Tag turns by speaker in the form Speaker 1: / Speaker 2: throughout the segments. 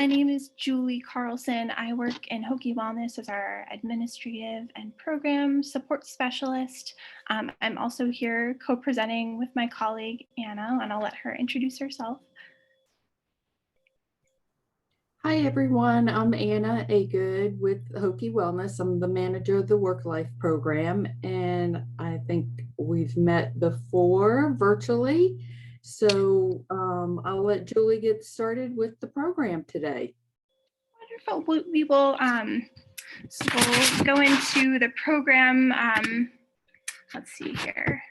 Speaker 1: My name is Julie Carlson. I work in Hokie Wellness as our administrative and program support specialist. I'm also here co-presenting with my colleague, Anna, and I'll let her introduce herself.
Speaker 2: Hi, everyone. I'm Ana Agud with Hokie Wellness. I'm the manager of the Work Life program, and I think we've met before virtually. So I'll let Julie get started with the program today.
Speaker 1: Wonderful. We will so we'll go into the program. Let's see here.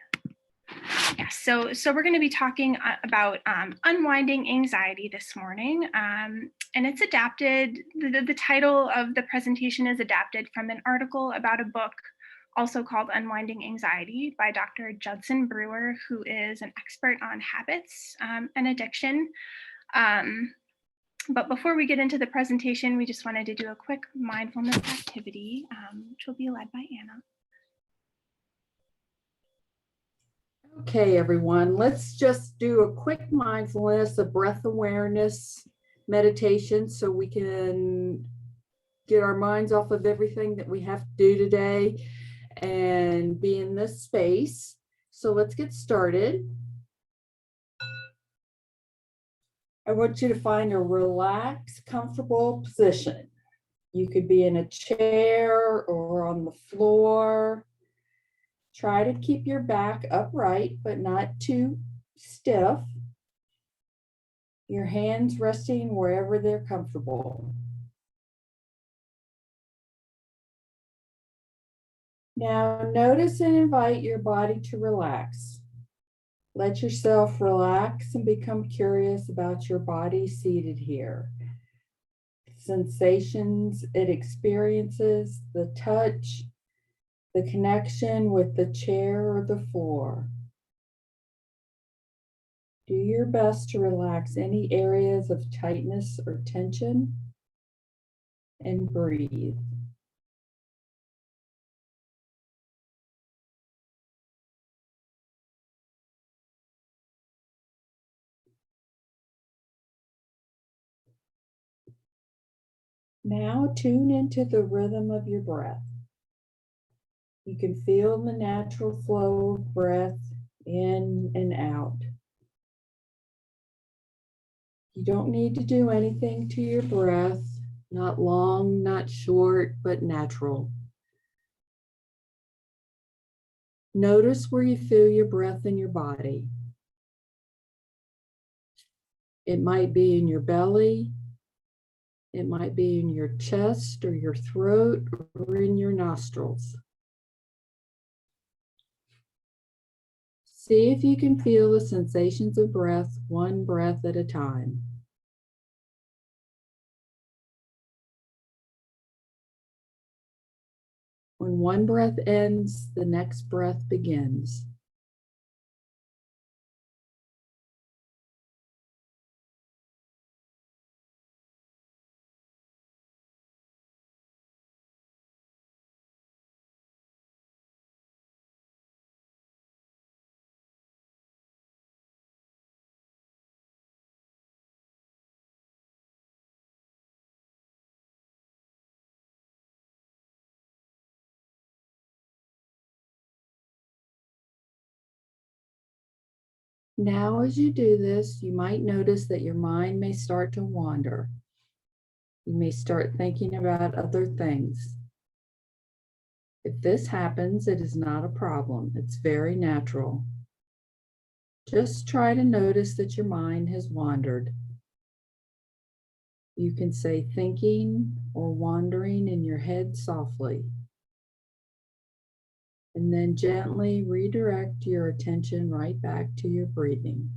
Speaker 1: Yeah, so we're going to be talking about unwinding anxiety this morning, and it's adapted. The title of the presentation is adapted from an article about a book also called Unwinding Anxiety by Dr. Judson Brewer, who is an expert on habits and addiction. But before we get into the presentation, we just wanted to do a quick mindfulness activity, which will be led by Anna.
Speaker 2: Okay, everyone, let's just do a quick mindfulness, a breath awareness meditation so we can get our minds off of everything that we have to do today and be in this space. So let's get started. I want you to find a relaxed, comfortable position. You could be in a chair or on the floor. Try to keep your back upright, but not too stiff. Your hands resting wherever they're comfortable. Now notice and invite your body to relax. Let yourself relax and become curious about your body seated here. Sensations it experiences, the touch, the connection with the chair or the floor. Do your best to relax any areas of tightness or tension and breathe. Now tune into the rhythm of your breath. You can feel the natural flow of breath in and out. You don't need to do anything to your breath, not long, not short, but natural. Notice where you feel your breath in your body. It might be in your belly, it might be in your chest or your throat or in your nostrils. See if you can feel the sensations of breath, one breath at a time. When one breath ends, the next breath begins. Now, as you do this, you might notice that your mind may start to wander. You may start thinking about other things. If this happens, it is not a problem. It's very natural. Just try to notice that your mind has wandered. You can say thinking or wandering in your head softly. And then gently redirect your attention right back to your breathing.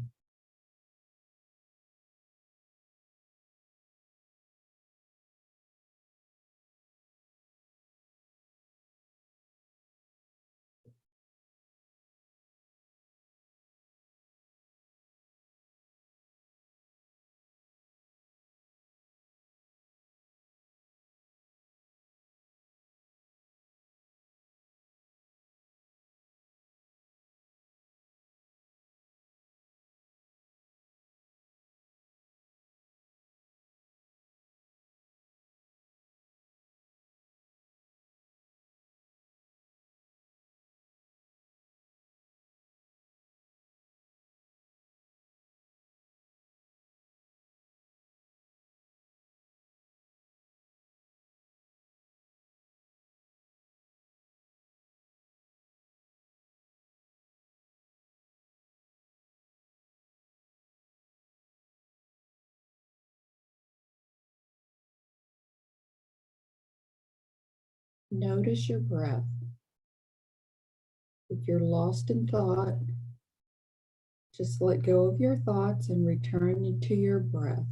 Speaker 2: Notice your breath. If you're lost in thought, just let go of your thoughts and return into your breath.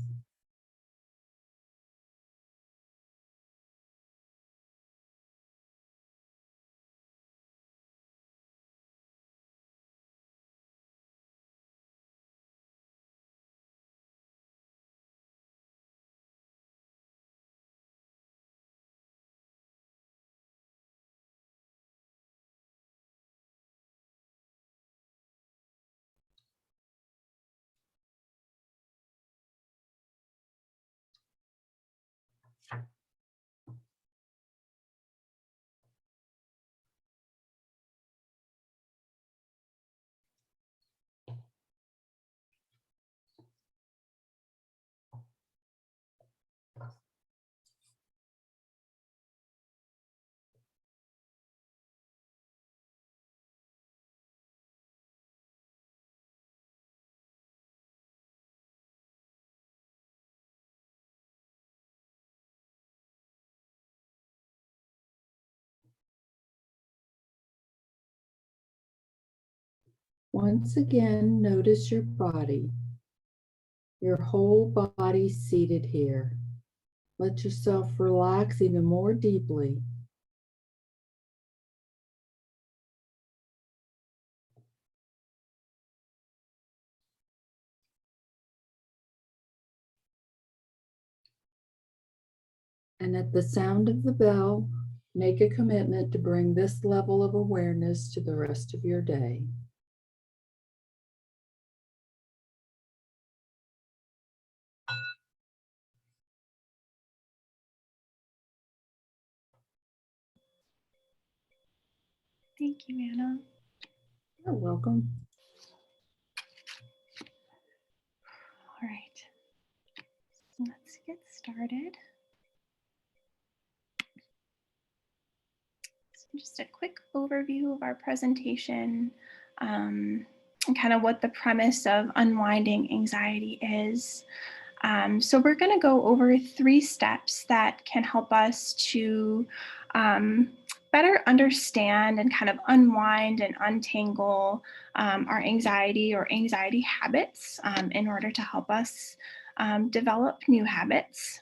Speaker 2: Once again, notice your body, your whole body seated here. Let yourself relax even more deeply. And at the sound of the bell, make a commitment to bring this level of awareness to the rest of your day.
Speaker 1: Thank you, Anna.
Speaker 2: You're welcome.
Speaker 1: All right, so let's get started. So just a quick overview of our presentation and kind of what the premise of unwinding anxiety is. So we're going to go over 3 steps that can help us to better understand and kind of unwind and untangle our anxiety or anxiety habits in order to help us develop new habits.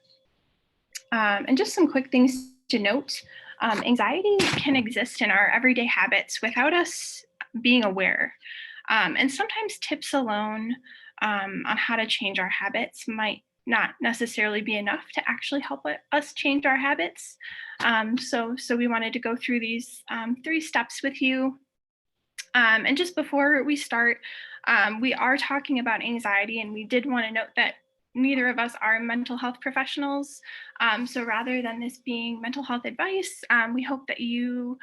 Speaker 1: And just some quick things to note. Anxiety can exist in our everyday habits without us being aware. And sometimes tips alone on how to change our habits might not necessarily be enough to actually help us change our habits. So we wanted to go through these 3 steps with you. And just before we start, we are talking about anxiety, and we did want to note that neither of us are mental health professionals. So rather than this being mental health advice, we hope that you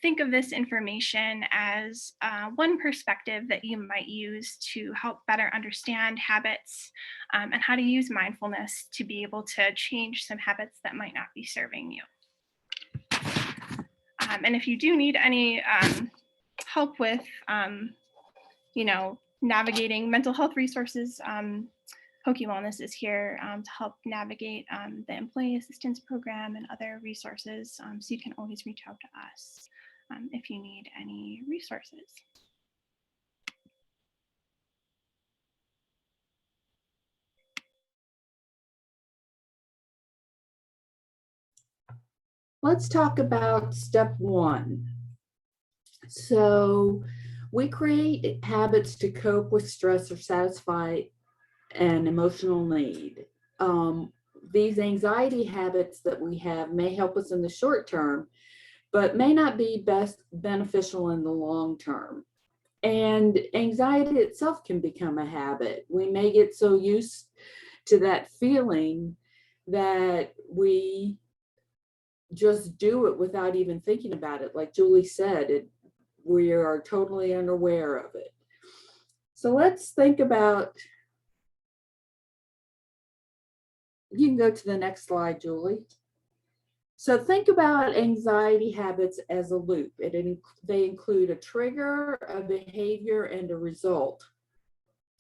Speaker 1: think of this information as one perspective that you might use to help better understand habits and how to use mindfulness to be able to change some habits that might not be serving you. And if you do need any help with, navigating mental health resources, Hokie Wellness is here to help navigate the Employee Assistance Program and other resources. So you can always reach out to us if you need any resources.
Speaker 2: Let's talk about step 1. So we create habits to cope with stress or satisfy an emotional need. These anxiety habits that we have may help us in the short term, but may not be best beneficial in the long term. And anxiety itself can become a habit. We may get so used to that feeling that we just do it without even thinking about it. Like Julie said, we are totally unaware of it. So let's think about, you can go to the next slide, Julie. So think about anxiety habits as a loop. They include a trigger, a behavior, and a result.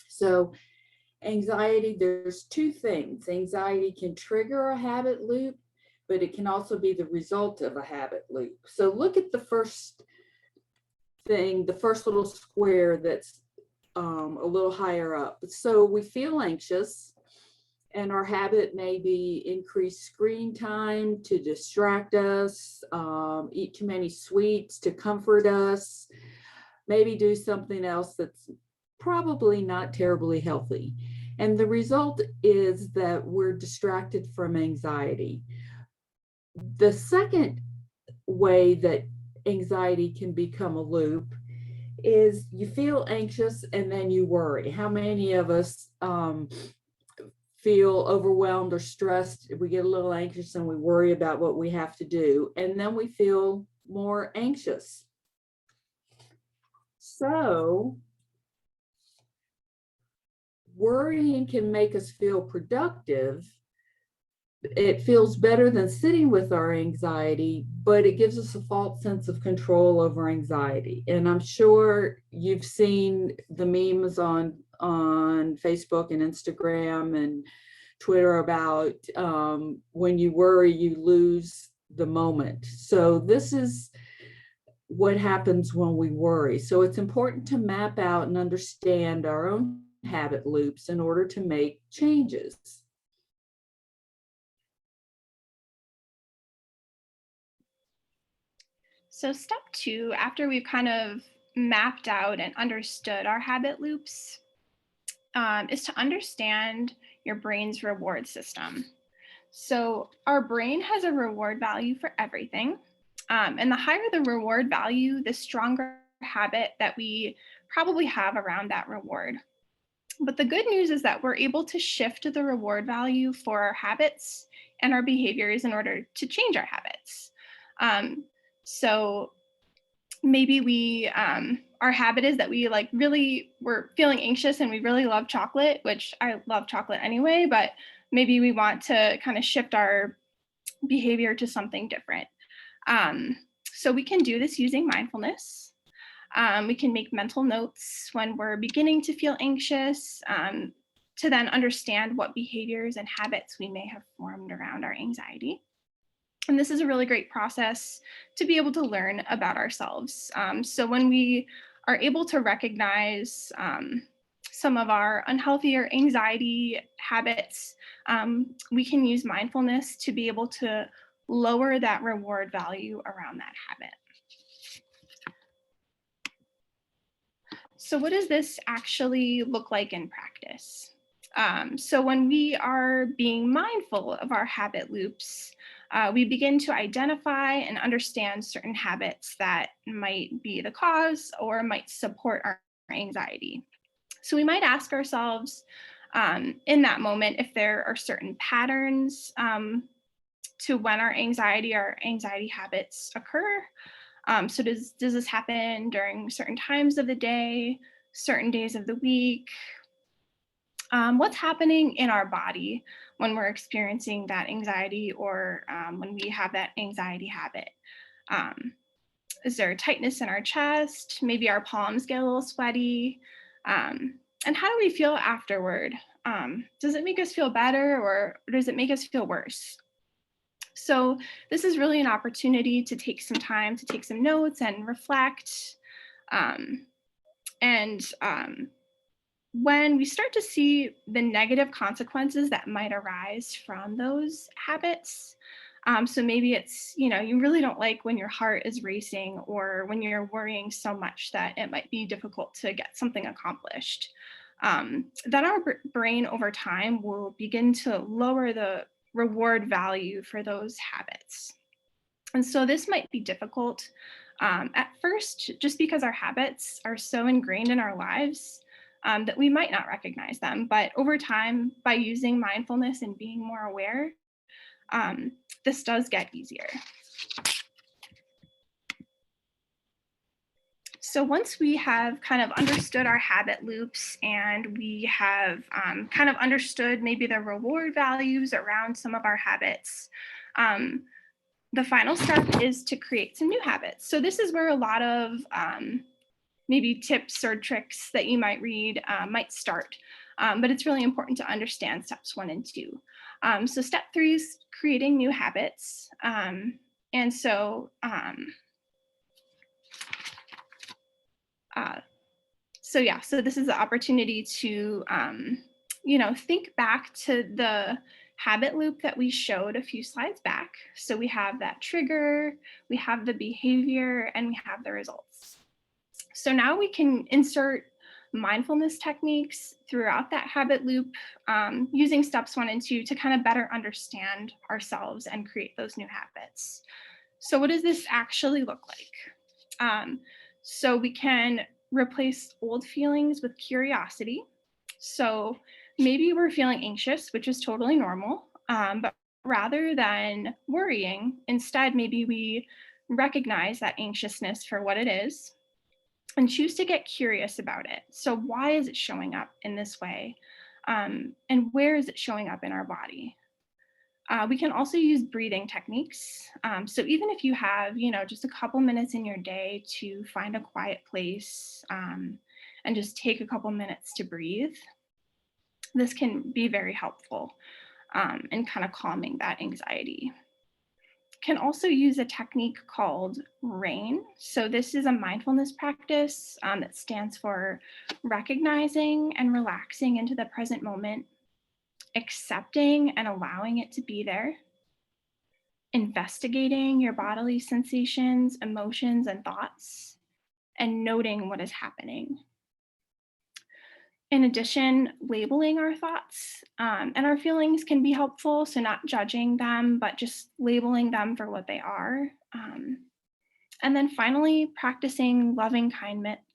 Speaker 2: So anxiety, there's 2 things. Anxiety can trigger a habit loop, but it can also be the result of a habit loop. So look at the first thing, the first little square that's a little higher up. So we feel anxious, and our habit may be increased screen time to distract us, eat too many sweets to comfort us, maybe do something else that's probably not terribly healthy. And the result is that we're distracted from anxiety. The second way that anxiety can become a loop is you feel anxious and then you worry. How many of us feel overwhelmed or stressed? We get a little anxious and we worry about what we have to do, and then we feel more anxious. So worrying can make us feel productive. It feels better than sitting with our anxiety, but it gives us a false sense of control over anxiety. And I'm sure you've seen the memes on Facebook and Instagram and Twitter about when you worry, you lose the moment. So this is what happens when we worry. So it's important to map out and understand our own habit loops in order to make changes.
Speaker 1: So step 2, after we've kind of mapped out and understood our habit loops, is to understand your brain's reward system. So our brain has a reward value for everything. And the higher the reward value, the stronger habit that we probably have around that reward. But the good news is that we're able to shift the reward value for our habits and our behaviors in order to change our habits. So maybe our habit is that we we're feeling anxious and we really love chocolate, which I love chocolate anyway, but maybe we want to kind of shift our behavior to something different. So we can do this using mindfulness. We can make mental notes when we're beginning to feel anxious, to then understand what behaviors and habits we may have formed around our anxiety. And this is a really great process to be able to learn about ourselves. So when we are able to recognize some of our unhealthy or anxiety habits, we can use mindfulness to be able to lower that reward value around that habit. So what does this actually look like in practice? So when we are being mindful of our habit loops, we begin to identify and understand certain habits that might be the cause or might support our anxiety. So we might ask ourselves in that moment if there are certain patterns to when our anxiety habits occur. So does this happen during certain times of the day, certain days of the week? What's happening in our body when we're experiencing that anxiety or when we have that anxiety habit? Is there tightness in our chest? Maybe our palms get a little sweaty. And how do we feel afterward? Does it make us feel better or does it make us feel worse? So this is really an opportunity to take some time to take some notes and reflect. When we start to see the negative consequences that might arise from those habits, so maybe it's, you really don't like when your heart is racing or when you're worrying so much that it might be difficult to get something accomplished. Then our brain over time will begin to lower the reward value for those habits. And so this might be difficult at first, just because our habits are so ingrained in our lives that we might not recognize them. But over time, by using mindfulness and being more aware, this does get easier. So once we have kind of understood our habit loops and we have kind of understood maybe the reward values around some of our habits, the final step is to create some new habits. So this is where a lot of maybe tips or tricks that you might read might start. But it's really important to understand steps 1 and 2. So step 3 is creating new habits. And so, so this is the opportunity to, think back to the habit loop that we showed a few slides back. So we have that trigger, we have the behavior, and we have the results. So now we can insert mindfulness techniques throughout that habit loop, using steps 1 and 2 to kind of better understand ourselves and create those new habits. So what does this actually look like? So we can replace old feelings with curiosity. So maybe we're feeling anxious, which is totally normal, but rather than worrying, instead, maybe we recognize that anxiousness for what it is and choose to get curious about it. So why is it showing up in this way? And where is it showing up in our body? We can also use breathing techniques. So even if you have, just a couple minutes in your day to find a quiet place, and just take a couple minutes to breathe, this can be very helpful in kind of calming that anxiety. Can also use a technique called RAIN. So this is a mindfulness practice that stands for recognizing and relaxing into the present moment, accepting and allowing it to be there, investigating your bodily sensations, emotions, and thoughts, and noting what is happening. In addition, labeling our thoughts and our feelings can be helpful. So not judging them, but just labeling them for what they are. And then finally, practicing loving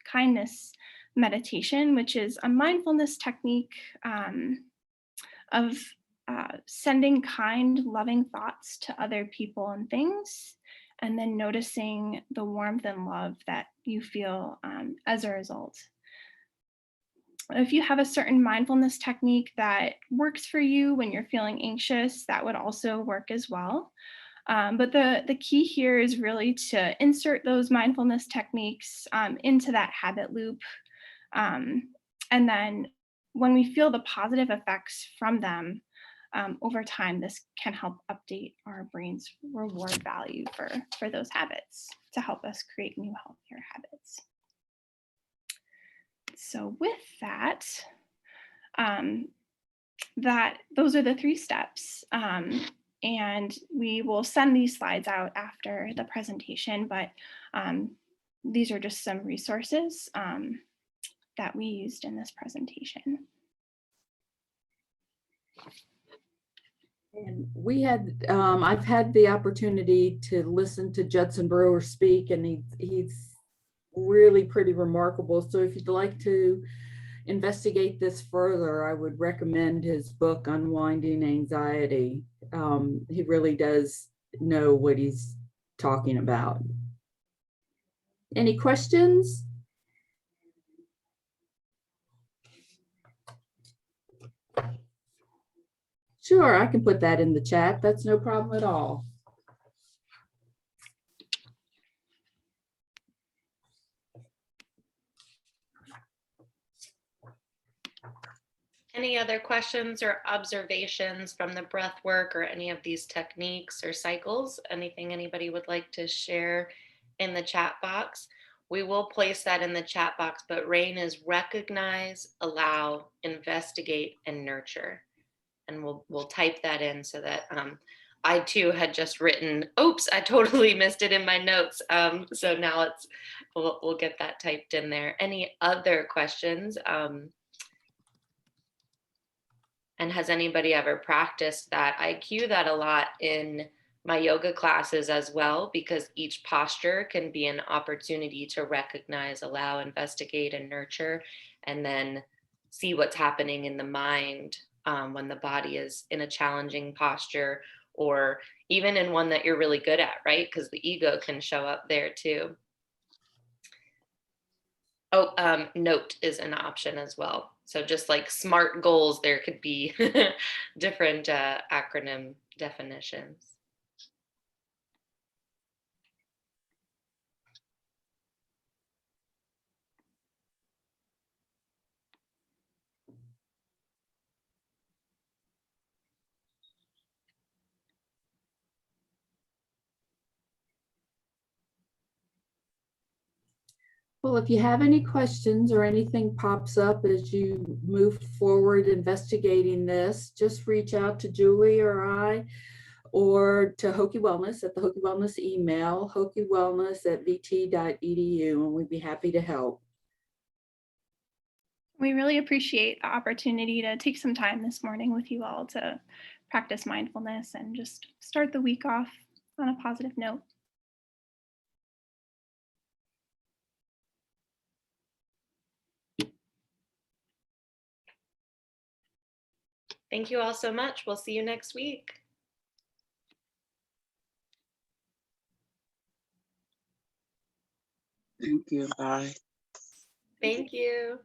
Speaker 1: kindness meditation, which is a mindfulness technique of sending kind, loving thoughts to other people and things, and then noticing the warmth and love that you feel as a result. If you have a certain mindfulness technique that works for you when you're feeling anxious, that would also work as well. But the key here is really to insert those mindfulness techniques into that habit loop. And then when we feel the positive effects from them, over time, this can help update our brain's reward value for those habits to help us create new, healthier habits. So with that, those are the 3 steps. And we will send these slides out after the presentation, but these are just some resources that we used in this presentation.
Speaker 2: And we had, I've had the opportunity to listen to Judson Brewer speak, and he's really pretty remarkable. So if you'd like to investigate this further, I would recommend his book, Unwinding Anxiety. He really does know what he's talking about. Any questions? Sure, I can put that in the chat. That's no problem at all.
Speaker 3: Any other questions or observations from the breath work or any of these techniques or cycles? Anything anybody would like to share in the chat box? We will place that in the chat box, but RAIN is recognize, allow, investigate, and nurture. And we'll type that in so that I too had just written, oops, I totally missed it in my notes. So now we'll get that typed in there. Any other questions? And has anybody ever practiced that? I cue that a lot in my yoga classes as well, because each posture can be an opportunity to recognize, allow, investigate, and nurture, and then see what's happening in the mind when the body is in a challenging posture, or even in one that you're really good at, right? Because the ego can show up there too. Oh, note is an option as well. So just like SMART goals, there could be different acronym definitions.
Speaker 2: Well, if you have any questions or anything pops up as you move forward investigating this, just reach out to Julie or I, or to Hokie Wellness at the Hokie Wellness email, hokiewellness@vt.edu, and we'd be happy to help.
Speaker 1: We really appreciate the opportunity to take some time this morning with you all to practice mindfulness and just start the week off on a positive note.
Speaker 3: Thank you all so much. We'll see you next week.
Speaker 4: Thank you. Bye.
Speaker 3: Thank you.